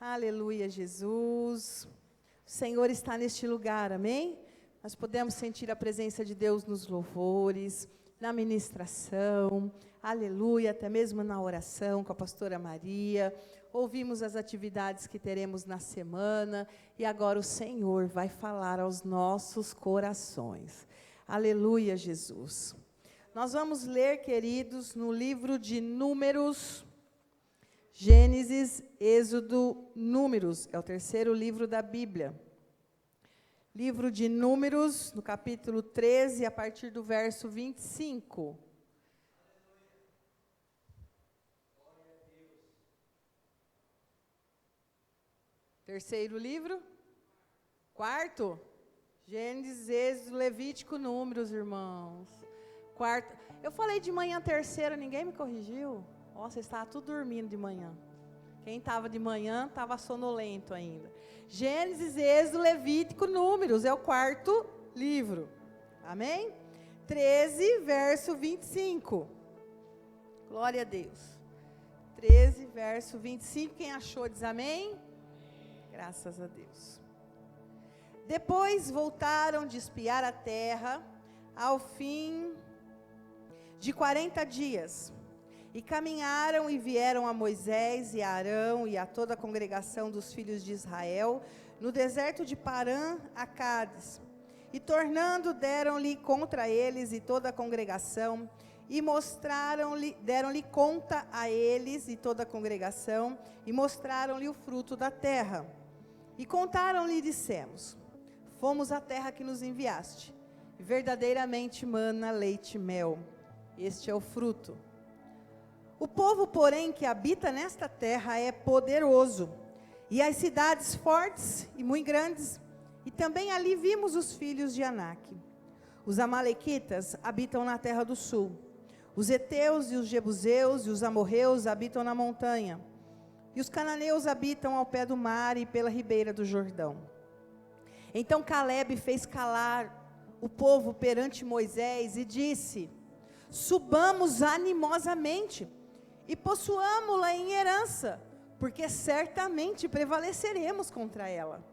Aleluia, Jesus. O Senhor está neste lugar, amém? Nós podemos sentir a presença de Deus nos louvores, na ministração, aleluia, até mesmo na oração com a pastora Maria. Ouvimos as atividades que teremos na semana e agora o Senhor vai falar aos nossos corações. Aleluia, Jesus. Nós vamos ler, queridos, no livro de Números, Gênesis, Êxodo, Números, é o terceiro livro da Bíblia. Livro de Números, no capítulo 13, a partir do verso 25. Terceiro livro? Quarto? Gênesis, Êxodo, Levítico, Números, irmãos. Quarto. Eu falei de manhã terceiro, ninguém me corrigiu? Nossa, estava tudo dormindo de manhã. Quem estava de manhã estava sonolento ainda. Gênesis, Êxodo, Levítico, Números, é o quarto livro. Amém? 13, verso 25. Glória a Deus. 13, verso 25. Quem achou diz amém? Graças a Deus. Depois voltaram de espiar a terra ao fim de 40 dias. E caminharam e vieram a Moisés e a Arão e a toda a congregação dos filhos de Israel, no deserto de Parã, a Cádiz. E tornando, deram-lhe contra eles e toda a congregação, e deram-lhe conta a eles e toda a congregação, e mostraram-lhe o fruto da terra. E contaram-lhe e dissemos: fomos à terra que nos enviaste, e verdadeiramente mana leite e mel. Este é o fruto. O povo, porém, que habita nesta terra é poderoso, e as cidades fortes e muito grandes, e também ali vimos os filhos de Anak. Os amalequitas habitam na terra do sul, os heteus e os jebuseus e os amorreus habitam na montanha, e os cananeus habitam ao pé do mar e pela ribeira do Jordão. Então Calebe fez calar o povo perante Moisés e disse: subamos animosamente, e possuamo-la em herança, porque certamente prevaleceremos contra ela.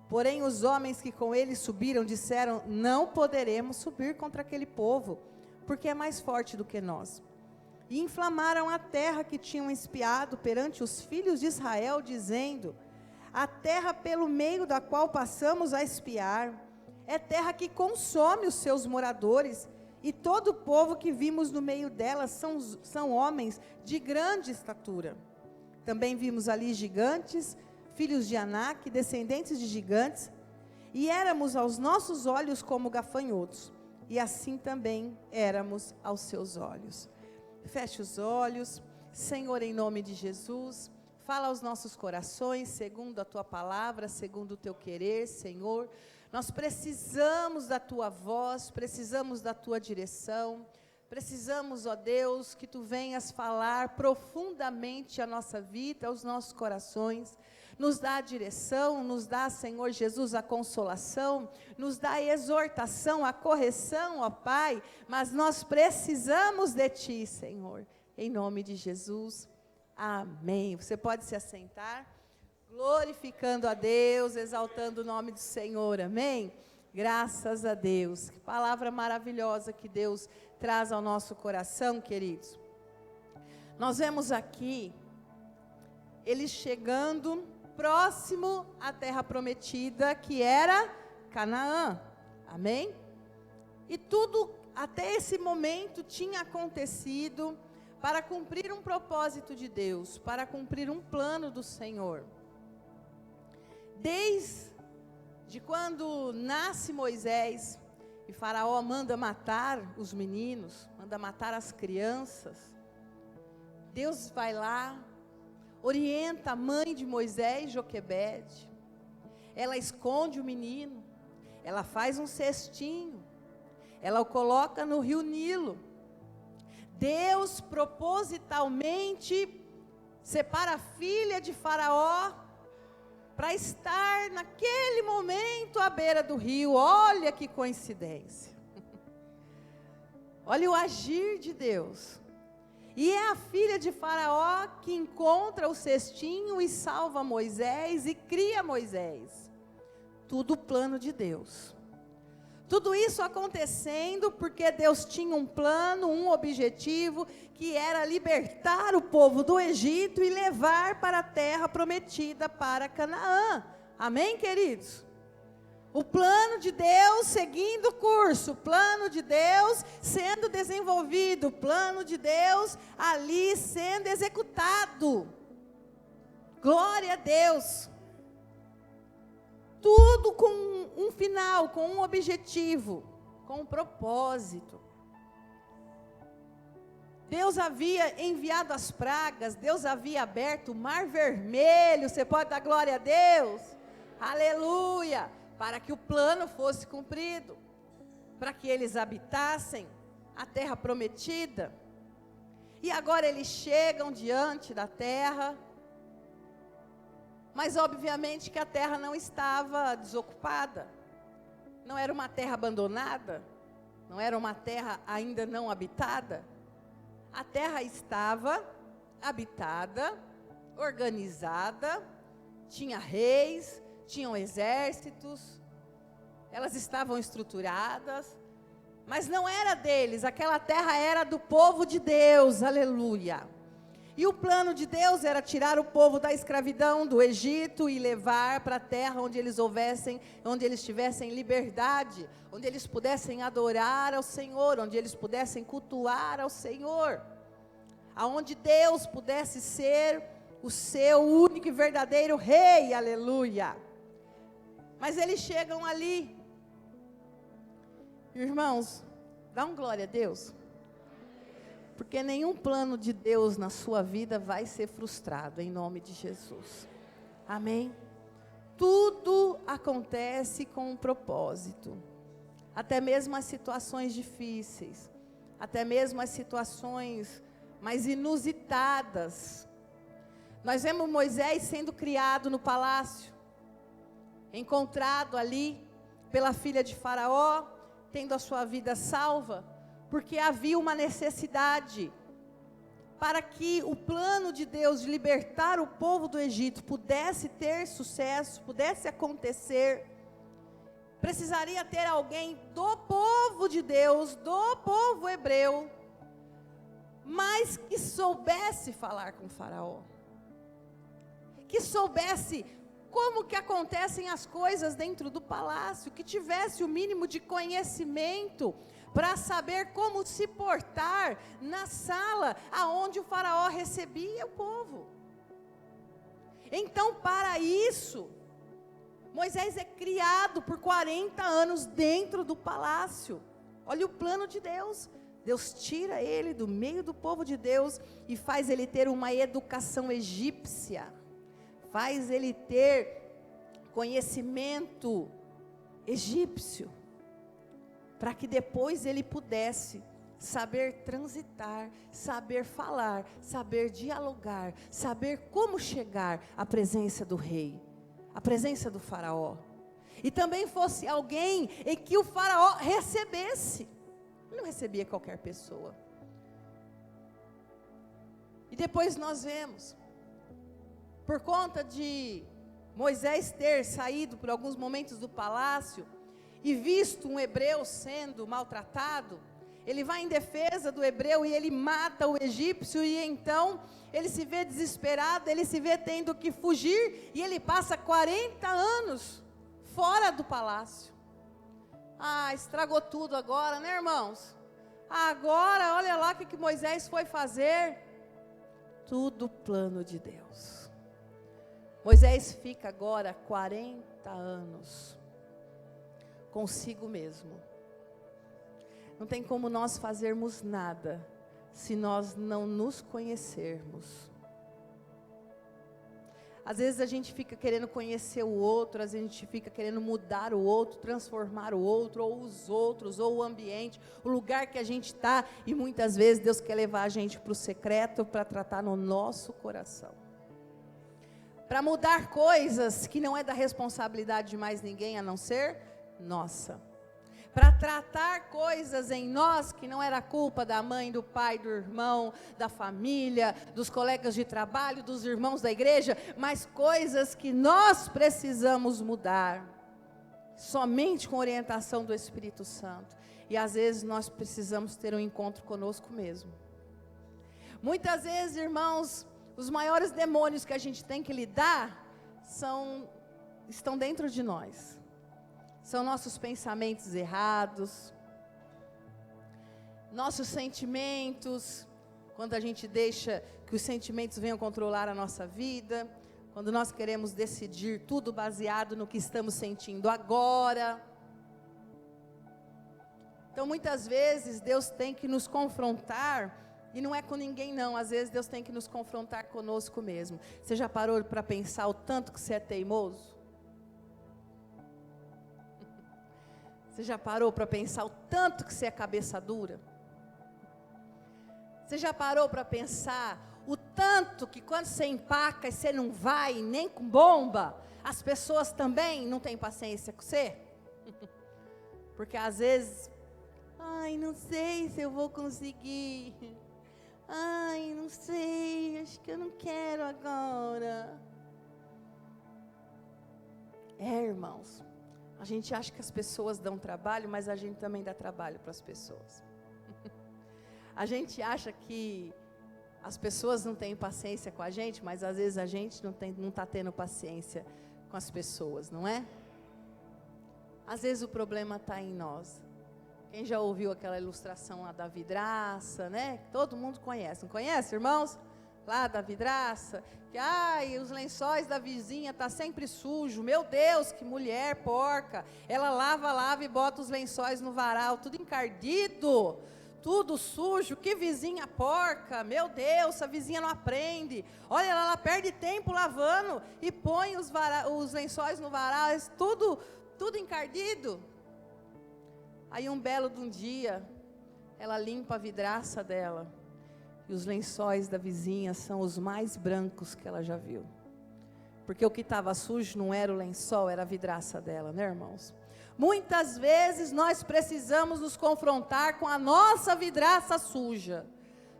Porém os homens que com ele subiram disseram: não poderemos subir contra aquele povo, porque é mais forte do que nós. E inflamaram a terra que tinham espiado perante os filhos de Israel, dizendo: a terra pelo meio da qual passamos a espiar, é terra que consome os seus moradores, e todo o povo que vimos no meio dela são homens de grande estatura. Também vimos ali gigantes, filhos de Anak, descendentes de gigantes, e éramos aos nossos olhos como gafanhotos, e assim também éramos aos seus olhos. Feche os olhos, Senhor, em nome de Jesus, fala aos nossos corações, segundo a Tua palavra, segundo o Teu querer, Senhor. Nós precisamos da Tua voz, precisamos da Tua direção, precisamos, ó Deus, que Tu venhas falar profundamente a nossa vida, aos nossos corações, nos dá a direção, nos dá, Senhor Jesus, a consolação, nos dá a exortação, a correção, ó Pai, mas nós precisamos de Ti, Senhor, em nome de Jesus, amém. Você pode se assentar? Glorificando a Deus, exaltando o nome do Senhor, amém? Graças a Deus, que palavra maravilhosa que Deus traz ao nosso coração, queridos. Nós vemos aqui, eles chegando próximo à terra prometida, que era Canaã, amém? E tudo até esse momento tinha acontecido para cumprir um propósito de Deus, para cumprir um plano do Senhor. Desde quando nasce Moisés e Faraó manda matar os meninos, manda matar as crianças, Deus vai lá, orienta a mãe de Moisés, Joquebede, ela esconde o menino, ela faz um cestinho, ela o coloca no rio Nilo. Deus propositalmente separa a filha de Faraó para estar naquele momento à beira do rio. Olha que coincidência. Olha o agir de Deus. E é a filha de Faraó que encontra o cestinho e salva Moisés e cria Moisés. Tudo plano de Deus. Tudo isso acontecendo porque Deus tinha um plano, um objetivo, que era libertar o povo do Egito e levar para a terra prometida, para Canaã. Amém, queridos? O plano de Deus seguindo o curso, o plano de Deus sendo desenvolvido, o plano de Deus ali sendo executado. Glória a Deus. Tudo com um final, com um objetivo, com um propósito. Deus havia enviado as pragas, Deus havia aberto o mar vermelho, você pode dar glória a Deus? Aleluia! Para que o plano fosse cumprido, para que eles habitassem a terra prometida. E agora eles chegam diante da terra, mas obviamente que a terra não estava desocupada, não era uma terra abandonada, não era uma terra ainda não habitada. A terra estava habitada, organizada, tinha reis, tinham exércitos, elas estavam estruturadas, mas não era deles, aquela terra era do povo de Deus, aleluia. E o plano de Deus era tirar o povo da escravidão do Egito e levar para a terra onde eles tivessem liberdade, onde eles pudessem adorar ao Senhor, onde eles pudessem cultuar ao Senhor, aonde Deus pudesse ser o seu único e verdadeiro rei, aleluia. Mas eles chegam ali, irmãos, dá um glória a Deus. Porque nenhum plano de Deus na sua vida vai ser frustrado, em nome de Jesus. Amém? Tudo acontece com um propósito. Até mesmo as situações difíceis, até mesmo as situações mais inusitadas. Nós vemos Moisés sendo criado no palácio, encontrado ali pela filha de Faraó, tendo a sua vida salva, porque havia uma necessidade para que o plano de Deus de libertar o povo do Egito pudesse ter sucesso, pudesse acontecer. Precisaria ter alguém do povo de Deus, do povo hebreu, mas que soubesse falar com Faraó, que soubesse como que acontecem as coisas dentro do palácio, que tivesse o mínimo de conhecimento para saber como se portar na sala aonde o Faraó recebia o povo. Então, para isso, Moisés é criado por 40 anos dentro do palácio. Olha o plano de Deus. Deus tira ele do meio do povo de Deus e faz ele ter uma educação egípcia. Faz ele ter conhecimento egípcio, para que depois ele pudesse saber transitar, saber falar, saber dialogar, saber como chegar à presença do rei, à presença do Faraó. E também fosse alguém em que o Faraó recebesse. Ele não recebia qualquer pessoa. E depois nós vemos, por conta de Moisés ter saído por alguns momentos do palácio e visto um hebreu sendo maltratado, ele vai em defesa do hebreu e ele mata o egípcio, e então ele se vê desesperado, ele se vê tendo que fugir, e ele passa 40 anos fora do palácio. Estragou tudo agora, né, irmãos? Agora, olha lá o que Moisés foi fazer. Tudo plano de Deus. Moisés fica agora 40 anos consigo mesmo. Não tem como nós fazermos nada se nós não nos conhecermos. Às vezes a gente fica querendo conhecer o outro, às vezes a gente fica querendo mudar o outro, transformar o outro, ou os outros, ou o ambiente, o lugar que a gente está, e muitas vezes Deus quer levar a gente para o secreto, para tratar no nosso coração. Para mudar coisas que não é da responsabilidade de mais ninguém, a não ser nossa. para tratar coisas em nós que não era culpa da mãe, do pai, do irmão, da família, dos colegas de trabalho, dos irmãos da igreja, mas coisas que nós precisamos mudar, somente com orientação do Espírito Santo. E às vezes nós precisamos ter um encontro conosco mesmo. Muitas vezes, irmãos, os maiores demônios que a gente tem que lidar estão dentro de nós. São nossos pensamentos errados, nossos sentimentos, quando a gente deixa que os sentimentos venham controlar a nossa vida, quando nós queremos decidir tudo baseado no que estamos sentindo agora. Então, muitas vezes, Deus tem que nos confrontar, e não é com ninguém não, às vezes Deus tem que nos confrontar conosco mesmo. Você já parou para pensar o tanto que você é teimoso? Você já parou para pensar o tanto que você é cabeça dura? Você já parou para pensar o tanto que quando você empaca e você não vai nem com bomba, as pessoas também não têm paciência com você? Porque às vezes, não sei se eu vou conseguir. Não sei, acho que eu não quero agora. Irmãos, a gente acha que as pessoas dão trabalho, mas a gente também dá trabalho para as pessoas. A gente acha que as pessoas não têm paciência com a gente, mas às vezes a gente não está tendo paciência com as pessoas, não é? Às vezes o problema está em nós. Quem já ouviu aquela ilustração lá da vidraça, né? Todo mundo conhece, não conhece, irmãos? Lá da vidraça, que os lençóis da vizinha tá sempre sujo. Meu Deus, que mulher porca. Ela lava e bota os lençóis no varal, tudo encardido, tudo sujo. Que vizinha porca. Meu Deus, a vizinha não aprende. Olha, ela perde tempo lavando e põe os lençóis no varal, tudo encardido. Aí um belo de um dia, ela limpa a vidraça dela. E os lençóis da vizinha são os mais brancos que ela já viu. Porque o que estava sujo não era o lençol, era a vidraça dela, né, irmãos? Muitas vezes nós precisamos nos confrontar com a nossa vidraça suja,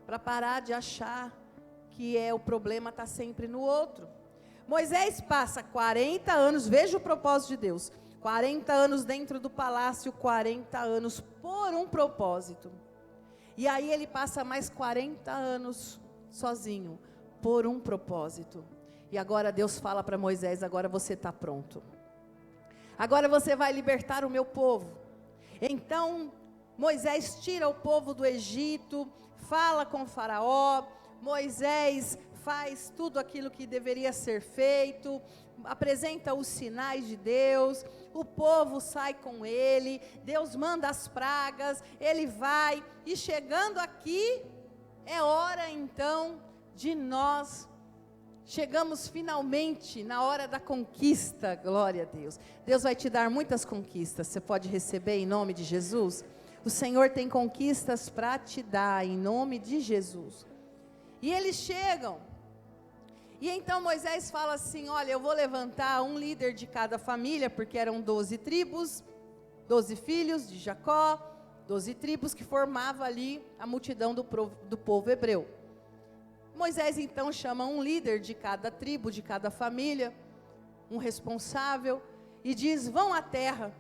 para parar de achar que o problema está sempre no outro. Moisés passa 40 anos, veja o propósito de Deus, 40 anos dentro do palácio, 40 anos por um propósito. E aí ele passa mais 40 anos sozinho, por um propósito. E agora Deus fala para Moisés, agora você está pronto. Agora você vai libertar o meu povo. Então Moisés tira o povo do Egito, fala com o faraó, Moisés faz tudo aquilo que deveria ser feito, apresenta os sinais de Deus, o povo sai com ele, Deus manda as pragas, ele vai, e chegando aqui, é hora então de nós, chegamos finalmente na hora da conquista, glória a Deus. Deus vai te dar muitas conquistas, você pode receber em nome de Jesus. O Senhor tem conquistas para te dar em nome de Jesus. E eles chegam, e então Moisés fala assim, olha, eu vou levantar um líder de cada família, porque eram 12 tribos, 12 filhos de Jacó, 12 tribos que formavam ali a multidão do povo hebreu. Moisés então chama um líder de cada tribo, de cada família, um responsável, e diz, vão à terra,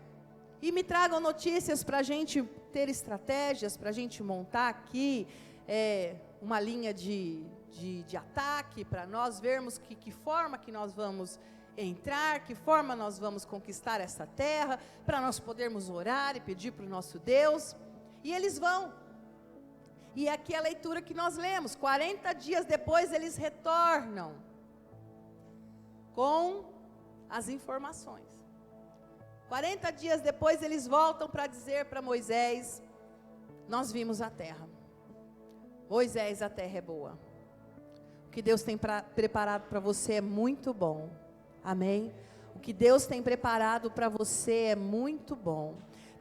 e me tragam notícias para a gente ter estratégias, para a gente montar aqui uma linha de ataque, para nós vermos que forma que nós vamos entrar, que forma nós vamos conquistar essa terra, para nós podermos orar e pedir para o nosso Deus. E eles vão. E aqui é a leitura que nós lemos, 40 dias depois eles retornam com as informações. 40 dias depois eles voltam para dizer para Moisés, nós vimos a terra. Moisés, a terra é boa. O que Deus tem preparado para você é muito bom. Amém? O que Deus tem preparado para você é muito bom.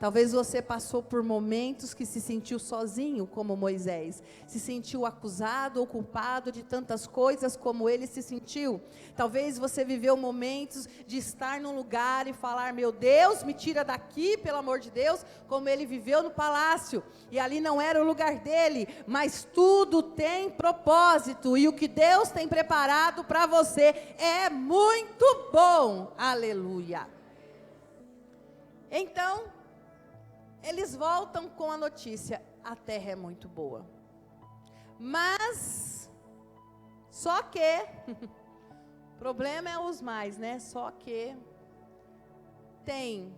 Talvez você passou por momentos que se sentiu sozinho, como Moisés. Se sentiu acusado ou culpado de tantas coisas como ele se sentiu. Talvez você viveu momentos de estar num lugar e falar: meu Deus, me tira daqui, pelo amor de Deus, como ele viveu no palácio. E ali não era o lugar dele, mas tudo tem propósito. E o que Deus tem preparado para você é muito bom. Aleluia. Então, eles voltam com a notícia: a terra é muito boa. Mas, só que, o problema é os mais, né? Só que, tem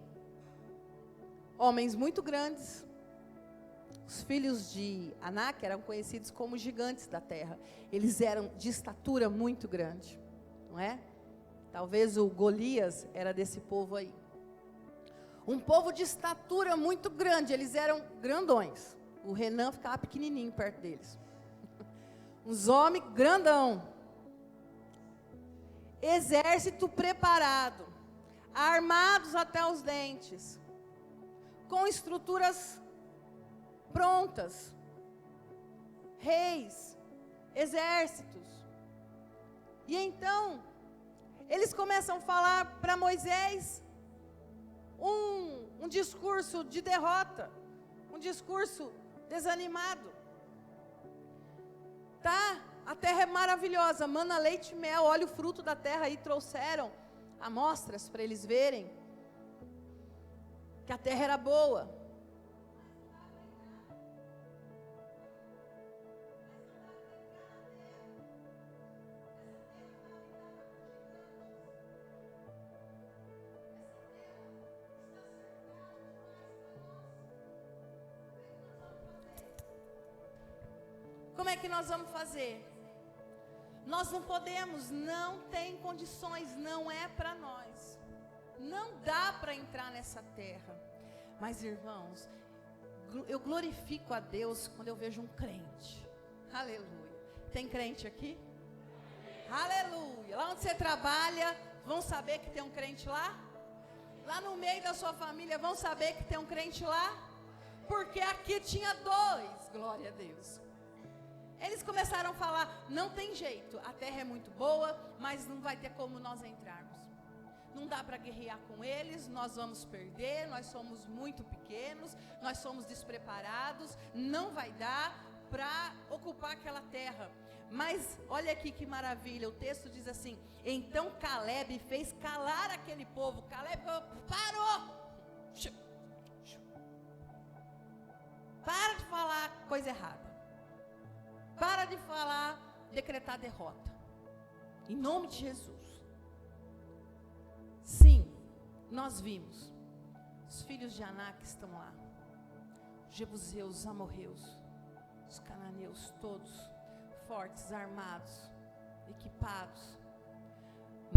homens muito grandes. Os filhos de Anak eram conhecidos como gigantes da terra. Eles eram de estatura muito grande, não é? Talvez o Golias era desse povo aí. Um povo de estatura muito grande, eles eram grandões. O Renan ficava pequenininho perto deles. Uns homens grandão. Exército preparado, armados até os dentes, com estruturas prontas. Reis, exércitos. E então, eles começam a falar para Moisés um discurso de derrota, um discurso desanimado. Tá, a terra é maravilhosa, mana, leite e mel, olha o fruto da terra, e trouxeram amostras para eles verem que a terra era boa. Como é que nós vamos fazer? Nós não podemos, não tem condições, não é para nós. Não dá para entrar nessa terra. Mas, irmãos, eu glorifico a Deus quando eu vejo um crente. Aleluia. Tem crente aqui? Aleluia. Lá onde você trabalha, vão saber que tem um crente lá? Lá no meio da sua família, vão saber que tem um crente lá? Porque aqui tinha dois. Glória a Deus. Eles começaram a falar: não tem jeito, a terra é muito boa, mas não vai ter como nós entrarmos. Não dá para guerrear com eles, nós vamos perder, nós somos muito pequenos, nós somos despreparados, não vai dar para ocupar aquela terra. Mas olha aqui que maravilha, o texto diz assim: então Caleb fez calar aquele povo. Caleb parou. Para de falar coisa errada. Para de falar, decretar derrota. Em nome de Jesus. Sim, nós vimos. Os filhos de Anak estão lá. Os jebuseus, os amorreus, os cananeus, todos fortes, armados, equipados.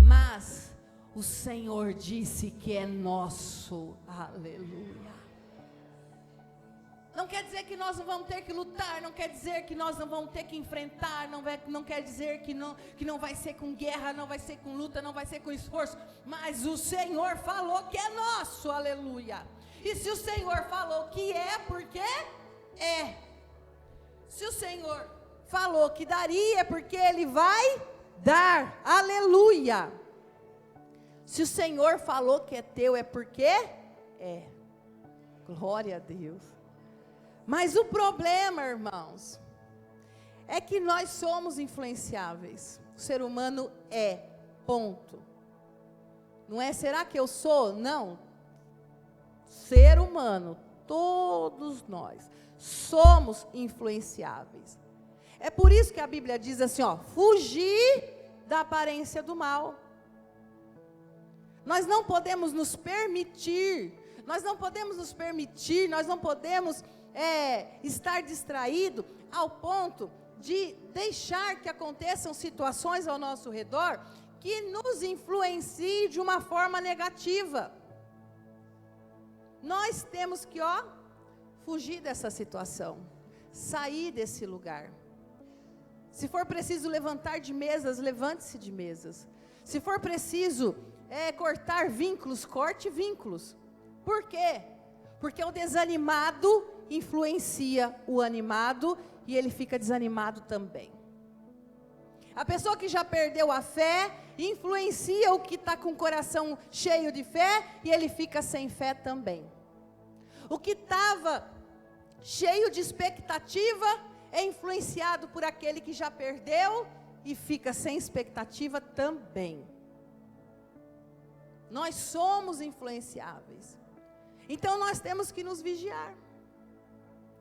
Mas o Senhor disse que é nosso. Aleluia. Não quer dizer que nós não vamos ter que lutar, não quer dizer que nós não vamos ter que enfrentar, não quer dizer que não vai ser com guerra, não vai ser com luta, não vai ser com esforço, mas o Senhor falou que é nosso, aleluia. E se o Senhor falou que é, porque é. Se o Senhor falou que daria, é porque Ele vai dar, aleluia. Se o Senhor falou que é teu, é porque é. Glória a Deus. Mas o problema, irmãos, é que nós somos influenciáveis. O ser humano é, ponto. Não é, será que eu sou? Não. Ser humano, todos nós, somos influenciáveis. É por isso que a Bíblia diz assim, ó, fugir da aparência do mal. Nós não podemos nos permitir, nós não podemos estar distraído ao ponto de deixar que aconteçam situações ao nosso redor que nos influenciem de uma forma negativa. Nós temos que, fugir dessa situação, sair desse lugar. Se for preciso levantar de mesas, levante-se de mesas. Se for preciso cortar vínculos, corte vínculos. Por quê? Porque o desanimado influencia o animado e ele fica desanimado também. A pessoa que já perdeu a fé influencia o que está com o coração cheio de fé e ele fica sem fé também. O que estava cheio de expectativa é influenciado por aquele que já perdeu e fica sem expectativa também. Nós somos influenciáveis. Então nós temos que nos vigiar.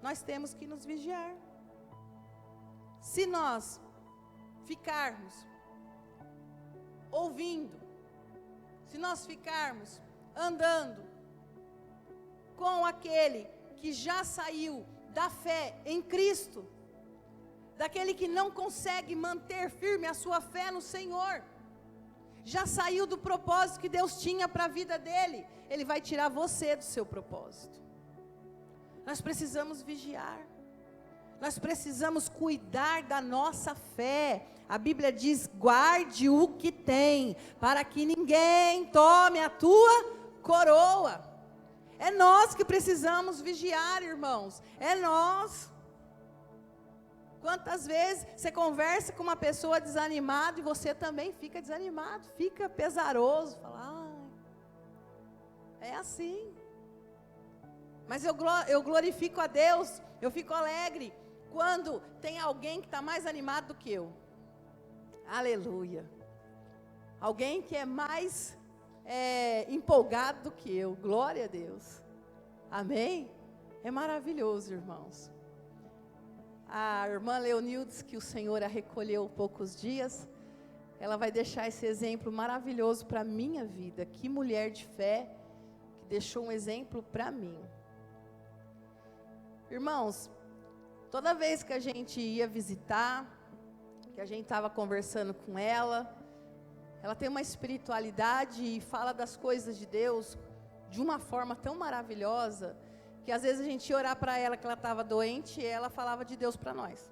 Nós temos que nos vigiar. Se nós ficarmos ouvindo, se nós ficarmos andando com aquele que já saiu da fé em Cristo, daquele que não consegue manter firme a sua fé no Senhor, já saiu do propósito que Deus tinha para a vida dele, ele vai tirar você do seu propósito. Nós precisamos vigiar, nós precisamos cuidar da nossa fé. A Bíblia diz: guarde o que tem, para que ninguém tome a tua coroa. É nós que precisamos vigiar, irmãos, é nós. Quantas vezes você conversa com uma pessoa desanimada e você também fica desanimado, fica pesaroso, fala, é assim. Mas eu glorifico a Deus, eu fico alegre quando tem alguém que está mais animado do que eu. Aleluia. Alguém que é mais empolgado do que eu. Glória a Deus. Amém? É maravilhoso, irmãos. A irmã Leonildes, que o Senhor a recolheu há poucos dias, ela vai deixar esse exemplo maravilhoso para a minha vida. Que mulher de fé, que deixou um exemplo para mim. Irmãos, toda vez que a gente ia visitar, que a gente estava conversando com ela tem uma espiritualidade e fala das coisas de Deus de uma forma tão maravilhosa, que às vezes a gente ia orar para ela que ela estava doente e ela falava de Deus para nós.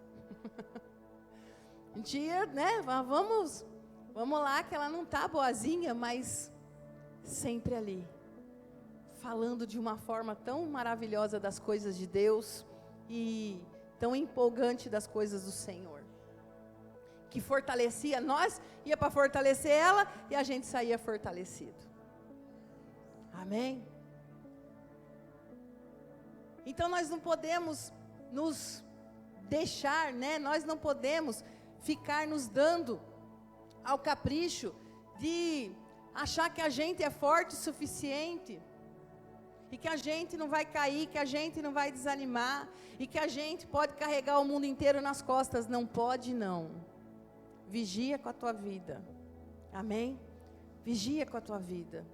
A gente ia, né, vamos lá que ela não está boazinha, mas sempre ali, falando de uma forma tão maravilhosa das coisas de Deus e tão empolgante das coisas do Senhor, que fortalecia, nós ia para fortalecer ela e a gente saía fortalecido. Amém? Então nós não podemos nos deixar, né? Nós não podemos ficar nos dando ao capricho de achar que a gente é forte o suficiente e que a gente não vai cair, que a gente não vai desanimar e que a gente pode carregar o mundo inteiro nas costas. Não pode, não. Vigia com a tua vida. Amém? Vigia com a tua vida.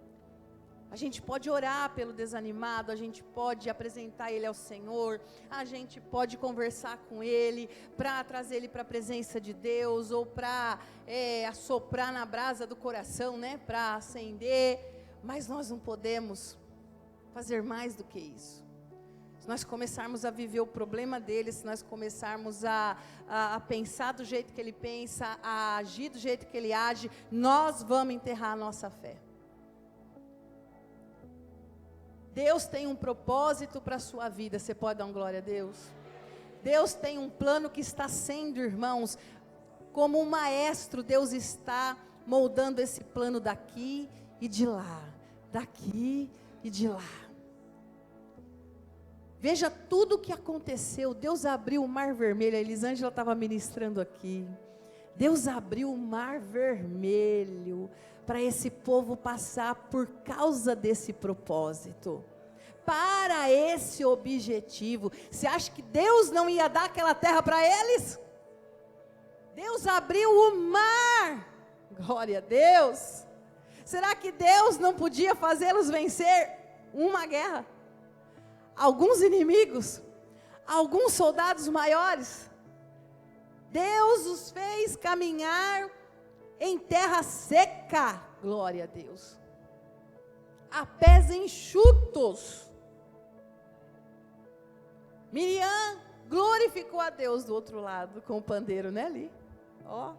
A gente pode orar pelo desanimado, a gente pode apresentar ele ao Senhor, a gente pode conversar com ele, para trazer ele para a presença de Deus, ou para assoprar na brasa do coração, né, para acender, mas nós não podemos fazer mais do que isso. Se nós começarmos a viver o problema dele, se nós começarmos a pensar do jeito que ele pensa, a agir do jeito que ele age, nós vamos enterrar a nossa fé. Deus tem um propósito para a sua vida. Você pode dar uma glória a Deus? Deus tem um plano que está sendo, irmãos, como um maestro, Deus está moldando esse plano daqui e de lá, daqui e de lá. Veja tudo o que aconteceu. Deus abriu o mar vermelho. A Elisângela estava ministrando aqui. Deus abriu o mar vermelho para esse povo passar por causa desse propósito, para esse objetivo. Você acha que Deus não ia dar aquela terra para eles? Deus abriu o mar, glória a Deus. Será que Deus não podia fazê-los vencer uma guerra? Alguns inimigos, alguns soldados maiores? Deus os fez caminhar em terra seca, glória a Deus, a pés enxutos. Miriam glorificou a Deus do outro lado, com o pandeiro, né, ali? Ó,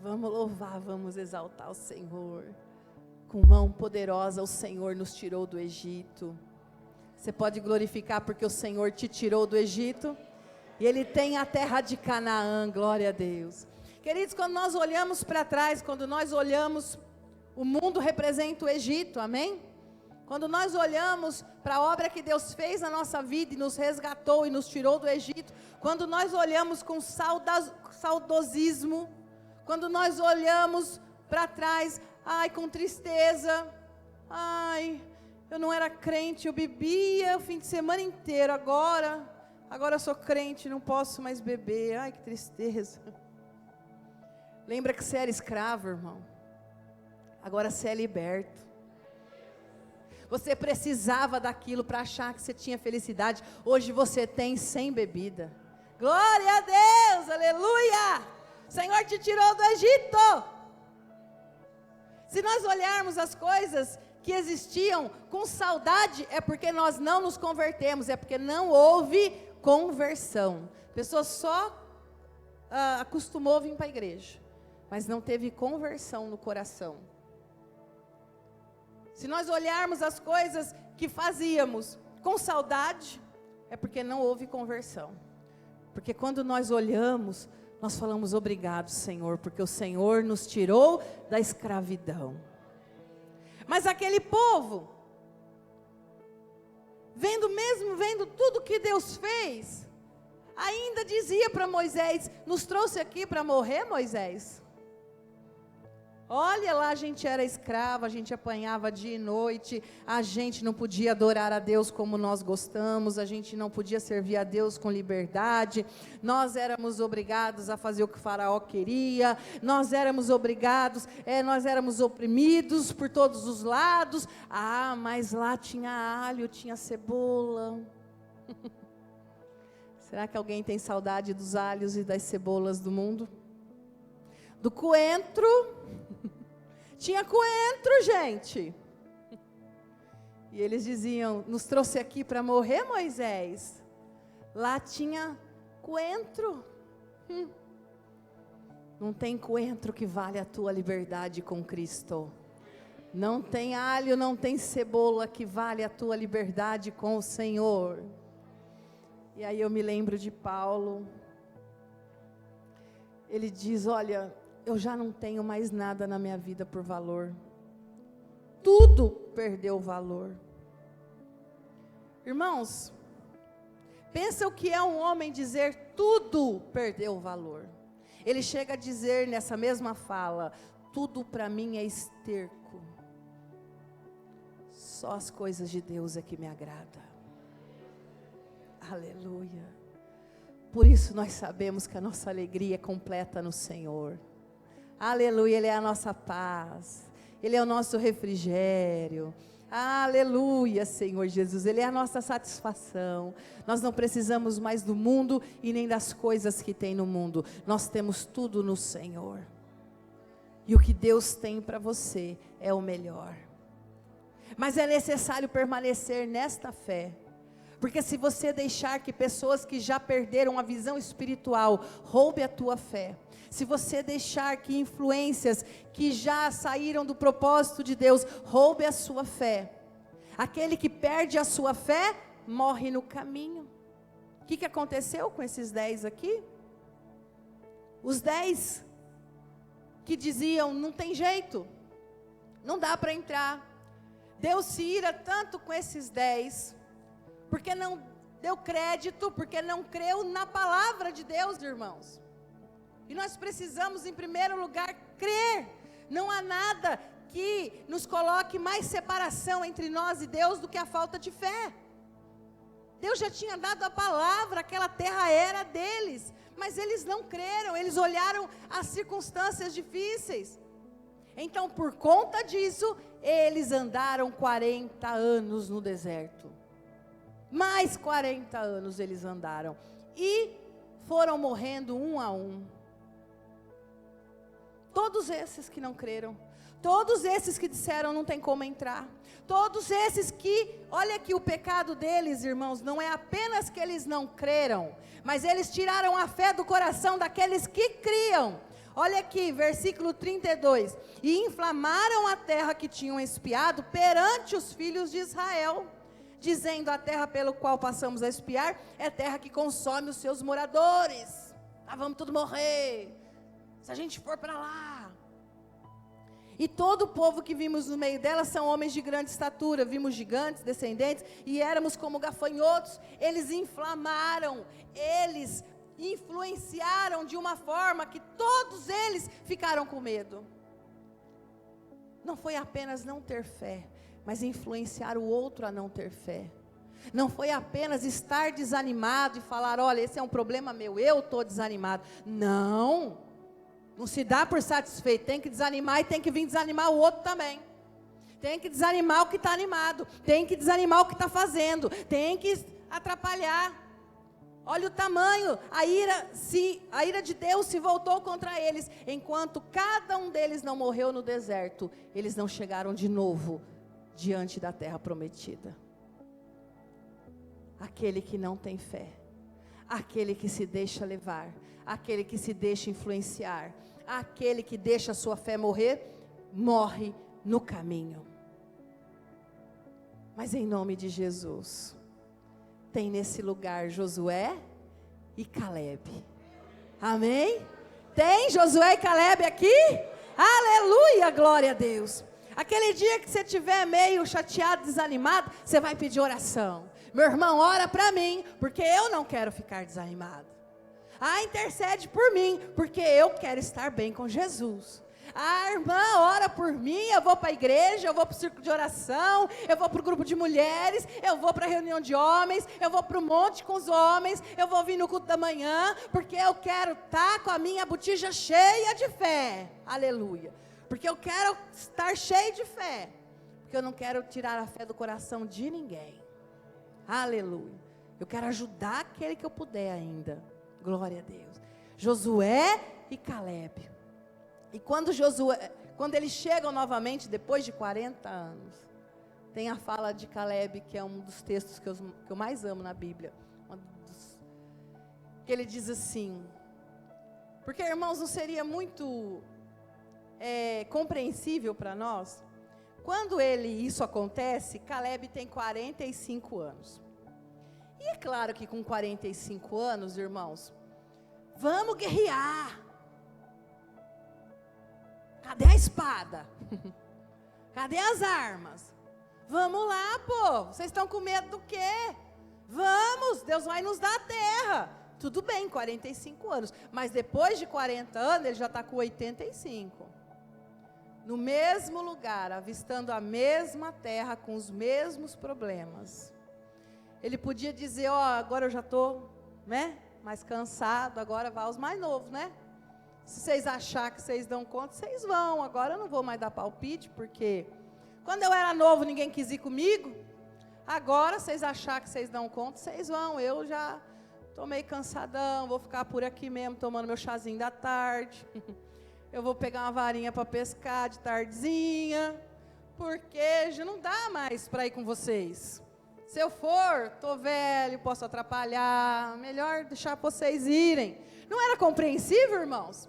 vamos louvar, vamos exaltar o Senhor. Com mão poderosa o Senhor nos tirou do Egito. Você pode glorificar porque o Senhor te tirou do Egito. E Ele tem a terra de Canaã, glória a Deus. Queridos, quando nós olhamos para trás, quando nós olhamos, o mundo representa o Egito, amém? Quando nós olhamos para a obra que Deus fez na nossa vida e nos resgatou e nos tirou do Egito, quando nós olhamos com saudosismo, quando nós olhamos para trás, ai, com tristeza, ai, eu não era crente, eu bebia o fim de semana inteiro, agora eu sou crente, não posso mais beber, ai, que tristeza. Lembra que você era escravo, irmão? Agora você é liberto. Você precisava daquilo para achar que você tinha felicidade. Hoje você tem sem bebida. Glória a Deus, aleluia! O Senhor te tirou do Egito. Se nós olharmos as coisas que existiam com saudade, é porque nós não nos convertemos, é porque não houve conversão. A pessoa só acostumou a vir para a igreja, mas não teve conversão no coração. Se nós olharmos as coisas que fazíamos com saudade, é porque não houve conversão. Porque quando nós olhamos, nós falamos obrigado, Senhor, porque o Senhor nos tirou da escravidão. Mas aquele povo, vendo tudo que Deus fez, ainda dizia para Moisés: nos trouxe aqui para morrer, Moisés? Olha lá, a gente era escravo, a gente apanhava dia e noite, a gente não podia adorar a Deus como nós gostamos, a gente não podia servir a Deus com liberdade, nós éramos obrigados a fazer o que o faraó queria, nós éramos obrigados, nós éramos oprimidos por todos os lados. Ah, mas lá tinha alho, tinha cebola. Será que alguém tem saudade dos alhos e das cebolas do mundo? Do coentro? Tinha coentro, gente. E eles diziam: nos trouxe aqui para morrer, Moisés? Lá tinha coentro. Não tem coentro que vale a tua liberdade com Cristo. Não tem alho, não tem cebola que vale a tua liberdade com o Senhor. E aí eu me lembro de Paulo. Ele diz: olha, eu já não tenho mais nada na minha vida por valor. Tudo perdeu valor. Irmãos, pensa o que é um homem dizer tudo perdeu valor. Ele chega a dizer nessa mesma fala: tudo para mim é esterco. Só as coisas de Deus é que me agrada. Aleluia. Por isso nós sabemos que a nossa alegria é completa no Senhor. Aleluia, Ele é a nossa paz, Ele é o nosso refrigério. Aleluia, Senhor Jesus, Ele é a nossa satisfação. Nós não precisamos mais do mundo e nem das coisas que tem no mundo. Nós temos tudo no Senhor. E o que Deus tem para você é o melhor. Mas é necessário permanecer nesta fé. Porque se você deixar que pessoas que já perderam a visão espiritual roube a tua fé, se você deixar que influências que já saíram do propósito de Deus roube a sua fé, aquele que perde a sua fé morre no caminho. O que aconteceu com esses 10 aqui? Os 10 que diziam: não tem jeito, não dá para entrar. Deus se ira tanto com esses 10, porque não deu crédito, porque não creu na palavra de Deus, irmãos. E nós precisamos, em primeiro lugar, crer. Não há nada que nos coloque mais separação entre nós e Deus do que a falta de fé. Deus já tinha dado a palavra, aquela terra era deles, mas eles não creram, eles olharam as circunstâncias difíceis. Então, por conta disso, eles andaram 40 anos no deserto. Mais 40 anos eles andaram. E foram morrendo um a um. Todos esses que não creram. Todos esses que disseram não tem como entrar. Todos esses que, olha aqui o pecado deles, irmãos, não é apenas que eles não creram, mas eles tiraram a fé do coração daqueles que criam. Olha aqui, versículo 32. E inflamaram a terra que tinham espiado perante os filhos de Israel, dizendo: a terra pelo qual passamos a espiar é terra que consome os seus moradores. Vamos tudo morrer, se a gente for para lá. E todo o povo que vimos no meio dela são homens de grande estatura. Vimos gigantes, descendentes, e éramos como gafanhotos. Eles inflamaram, eles influenciaram de uma forma que todos eles ficaram com medo. Não foi apenas não ter fé, mas influenciar o outro a não ter fé. Não foi apenas estar desanimado e falar: olha, esse é um problema meu, eu estou desanimado. Não se dá por satisfeito, tem que desanimar e tem que vir desanimar o outro também. Tem que desanimar o que está animado, tem que desanimar o que está fazendo, tem que atrapalhar. Olha o tamanho, a ira de Deus se voltou contra eles. Enquanto cada um deles não morreu no deserto, eles não chegaram de novo diante da terra prometida. Aquele que não tem fé, aquele que se deixa levar, aquele que se deixa influenciar, aquele que deixa a sua fé morrer, morre no caminho. Mas em nome de Jesus, tem nesse lugar Josué e Calebe. Amém? Tem Josué e Calebe aqui? Aleluia, glória a Deus. Aquele dia que você estiver meio chateado, desanimado, você vai pedir oração. Meu irmão, ora para mim, porque eu não quero ficar desanimado. Intercede por mim, porque eu quero estar bem com Jesus. Irmã, ora por mim, eu vou para a igreja, eu vou para o círculo de oração, eu vou para o grupo de mulheres, eu vou para a reunião de homens, eu vou para o monte com os homens, eu vou vir no culto da manhã, porque eu quero estar com a minha botija cheia de fé. Aleluia. Porque eu quero estar cheio de fé, porque eu não quero tirar a fé do coração de ninguém. Aleluia. Eu quero ajudar aquele que eu puder ainda. Glória a Deus. Josué e Calebe. E quando eles chegam novamente, depois de 40 anos, tem a fala de Calebe, que é um dos textos que eu mais amo na Bíblia. Que ele diz assim, porque, irmãos, não seria muito compreensível para nós, quando isso acontece, Calebe tem 45 anos. E é claro que com 45 anos, irmãos, vamos guerrear. Cadê a espada? Cadê as armas? Vamos lá, pô. Vocês estão com medo do quê? Vamos, Deus vai nos dar a terra. Tudo bem, 45 anos. Mas depois de 40 anos, ele já está com 85. No mesmo lugar, avistando a mesma terra, com os mesmos problemas. Ele podia dizer: agora eu já estou, mais cansado, agora vai aos mais novos, Se vocês acharem que vocês dão conta, vocês vão. Agora eu não vou mais dar palpite, porque quando eu era novo, ninguém quis ir comigo. Agora, vocês acharem que vocês dão conta, vocês vão. Eu já estou meio cansadão, vou ficar por aqui mesmo, tomando meu chazinho da tarde. Eu vou pegar uma varinha para pescar de tardezinha, porque já não dá mais para ir com vocês. Se eu for, estou velho, posso atrapalhar, melhor deixar vocês irem. Não era compreensível, irmãos?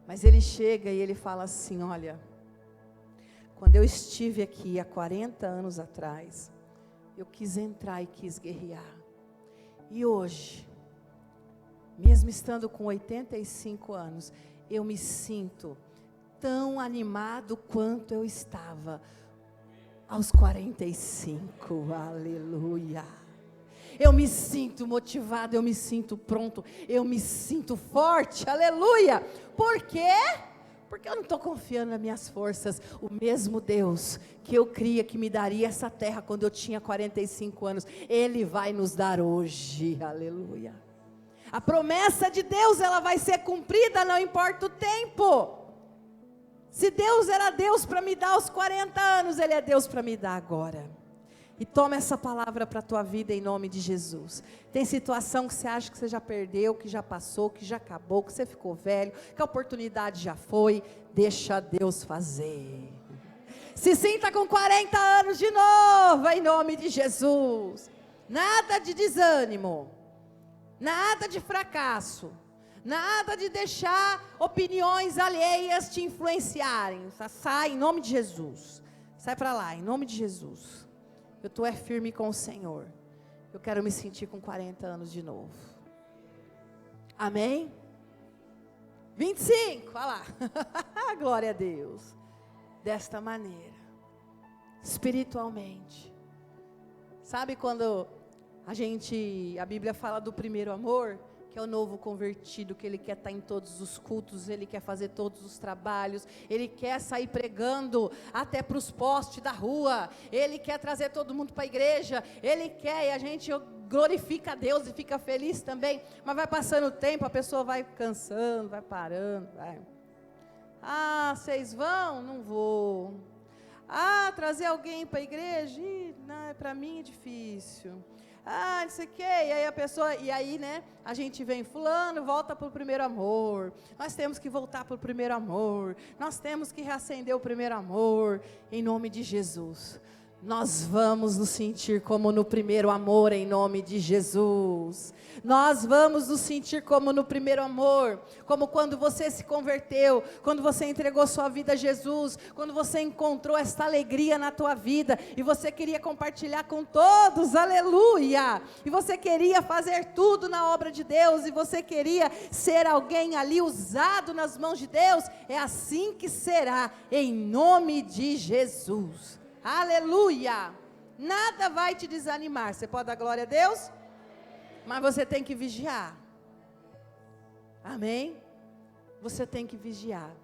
Mas ele chega e ele fala assim: olha, quando eu estive aqui há 40 anos atrás, eu quis entrar e quis guerrear. E hoje, mesmo estando com 85 anos, eu me sinto tão animado quanto eu estava aos 45, aleluia. Eu me sinto motivado, eu me sinto pronto, eu me sinto forte, aleluia. Por quê? Porque eu não estou confiando nas minhas forças. O mesmo Deus que eu cria que me daria essa terra quando eu tinha 45 anos, Ele vai nos dar hoje, aleluia. A promessa de Deus, ela vai ser cumprida, não importa o tempo. Se Deus era Deus para me dar aos 40 anos, Ele é Deus para me dar agora. E toma essa palavra para a tua vida em nome de Jesus. Tem situação que você acha que você já perdeu, que já passou, que já acabou, que você ficou velho, que a oportunidade já foi. Deixa Deus fazer. Se sinta com 40 anos de novo, em nome de Jesus. Nada de desânimo, nada de fracasso. Nada de deixar opiniões alheias te influenciarem. Sai em nome de Jesus. Sai para lá, em nome de Jesus. eu estou firme com o Senhor. Eu quero me sentir com 40 anos de novo. Amém? 25, olha lá. Glória a Deus. Desta maneira, espiritualmente. Sabe quando a Bíblia fala do primeiro amor, que é o novo convertido, que ele quer estar em todos os cultos, ele quer fazer todos os trabalhos, ele quer sair pregando até para os postes da rua, ele quer trazer todo mundo para a igreja, ele quer, e a gente glorifica a Deus e fica feliz também, mas vai passando o tempo, a pessoa vai cansando, vai parando, vai. Ah, vocês vão? Não vou. Ah, trazer alguém para a igreja? Não, para mim é difícil. Ah, não sei o quê, e aí a pessoa, né, a gente vem, fulano, volta para o primeiro amor, nós temos que voltar para o primeiro amor, nós temos que reacender o primeiro amor, em nome de Jesus. Nós vamos nos sentir como no primeiro amor, em nome de Jesus. Nós vamos nos sentir como no primeiro amor, como quando você se converteu, quando você entregou sua vida a Jesus, quando você encontrou esta alegria na tua vida, e você queria compartilhar com todos, aleluia, e você queria fazer tudo na obra de Deus, e você queria ser alguém ali usado nas mãos de Deus, é assim que será, em nome de Jesus. Aleluia, nada vai te desanimar, você pode dar glória a Deus? Mas você tem que vigiar, amém? Você tem que vigiar,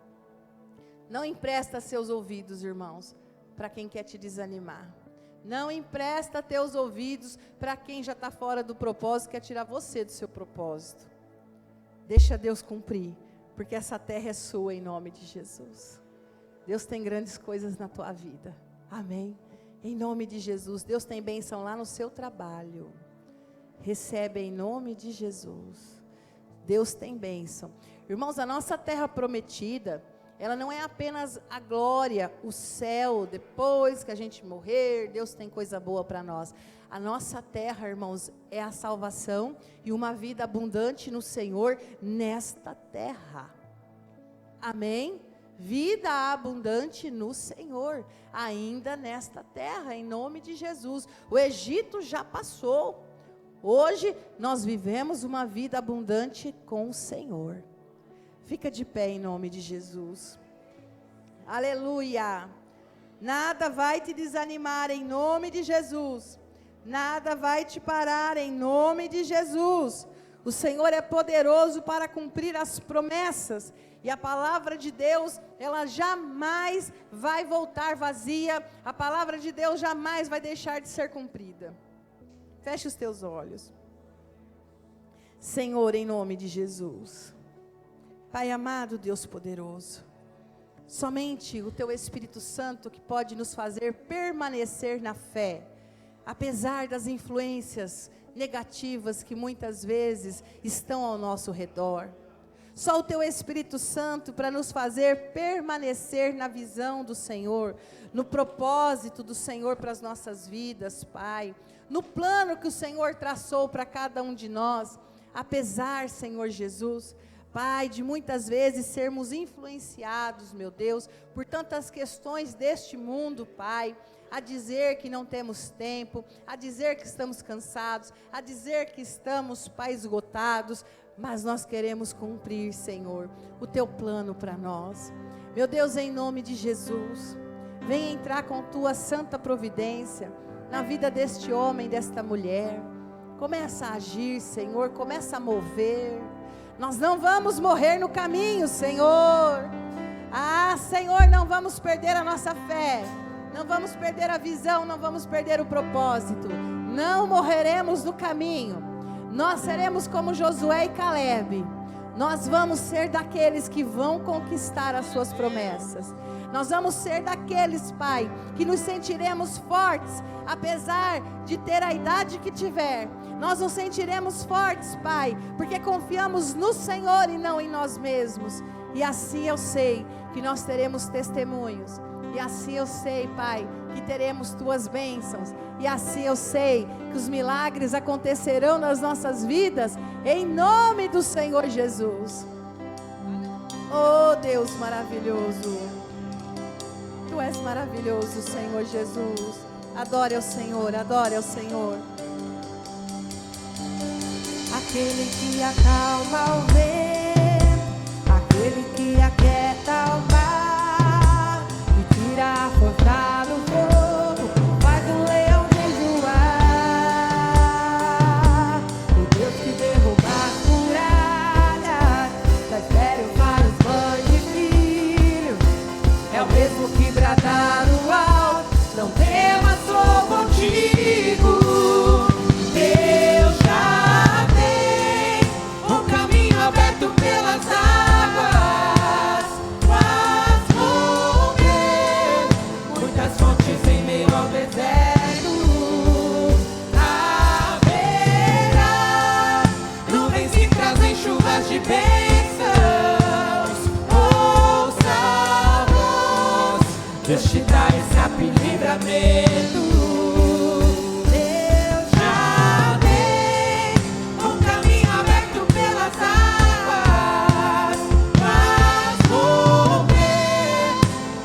não empresta seus ouvidos, irmãos, para quem quer te desanimar, não empresta teus ouvidos para quem já está fora do propósito, quer tirar você do seu propósito, deixa Deus cumprir, porque essa terra é sua em nome de Jesus, Deus tem grandes coisas na tua vida. Amém? Em nome de Jesus. Deus tem bênção lá no seu trabalho. Recebe em nome de Jesus. Deus tem bênção. Irmãos, a nossa terra prometida, ela não é apenas a glória, o céu, depois que a gente morrer, Deus tem coisa boa para nós. A nossa terra, irmãos, é a salvação e uma vida abundante no Senhor nesta terra. Amém? Vida abundante no Senhor, ainda nesta terra, em nome de Jesus. O Egito já passou, hoje nós vivemos uma vida abundante com o Senhor. Fica de pé em nome de Jesus. Aleluia. Nada vai te desanimar em nome de Jesus, nada vai te parar em nome de Jesus. O Senhor é poderoso para cumprir as promessas. E a palavra de Deus, ela jamais vai voltar vazia. A palavra de Deus jamais vai deixar de ser cumprida. Feche os teus olhos. Senhor, em nome de Jesus. Pai amado, Deus poderoso. Somente o Teu Espírito Santo que pode nos fazer permanecer na fé. Apesar das influências negativas que muitas vezes estão ao nosso redor. Só o Teu Espírito Santo para nos fazer permanecer na visão do Senhor, no propósito do Senhor para as nossas vidas, Pai, no plano que o Senhor traçou para cada um de nós, apesar, Senhor Jesus, Pai, de muitas vezes sermos influenciados, meu Deus, por tantas questões deste mundo, Pai, a dizer que não temos tempo, a dizer que estamos cansados, a dizer que estamos, Pai, esgotados, mas nós queremos cumprir, Senhor, o Teu plano para nós. Meu Deus, em nome de Jesus, venha entrar com Tua santa providência na vida deste homem, desta mulher. Começa a agir, Senhor, começa a mover. Nós não vamos morrer no caminho, Senhor. Ah, Senhor, não vamos perder a nossa fé, não vamos perder a visão, não vamos perder o propósito. Não morreremos no caminho. Nós seremos como Josué e Caleb. Nós vamos ser daqueles que vão conquistar as suas promessas. Nós vamos ser daqueles, Pai, que nos sentiremos fortes, apesar de ter a idade que tiver. Nós nos sentiremos fortes, Pai, porque confiamos no Senhor e não em nós mesmos. E assim eu sei que nós teremos testemunhos. E assim eu sei, Pai, que teremos Tuas bênçãos. E assim eu sei que os milagres acontecerão nas nossas vidas, em nome do Senhor Jesus. Oh, Deus maravilhoso. Tu és maravilhoso, Senhor Jesus. Adore ao Senhor, adore ao Senhor. Aquele que acalma o vento, aquele que aquieta o mar, que tira a força do fogo, faz o leão jejuar. O Deus que derruba as muralhas, dá espério para os mães de filhos, é o mesmo que brada no alto, não temas, sou contigo. Deus já tem um caminho aberto pelas águas, faz romper muitas fontes em meio ao deserto. Haverá nuvens que trazem chuvas de bênçãos. Ouça a voz, Deus te dá escape e livramento. Deus já tem um caminho aberto pelas águas, faz romper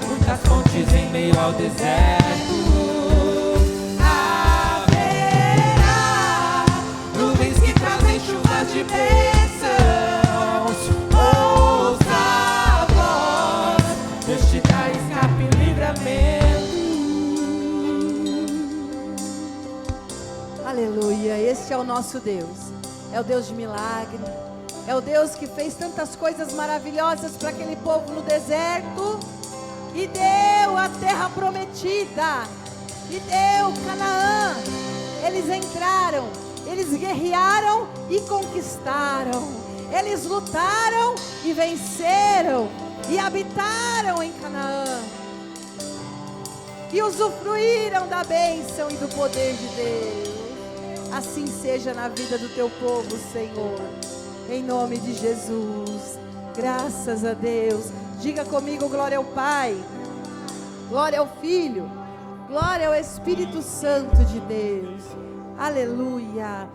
muitas fontes em meio ao deserto. Haverá nuvens que trazem chuvas de bênçãos. Ouça a voz, Deus te dá escape e livramento. Aleluia, este é o nosso Deus. É o Deus de milagre. É o Deus que fez tantas coisas maravilhosas para aquele povo no deserto. E deu a terra prometida. E deu Canaã. Eles entraram. Eles guerrearam e conquistaram. Eles lutaram e venceram. E habitaram em Canaã. E usufruíram da bênção e do poder de Deus. Assim seja na vida do teu povo, Senhor. Em nome de Jesus. Graças a Deus. Diga comigo, glória ao Pai. Glória ao Filho. Glória ao Espírito Santo de Deus. Aleluia.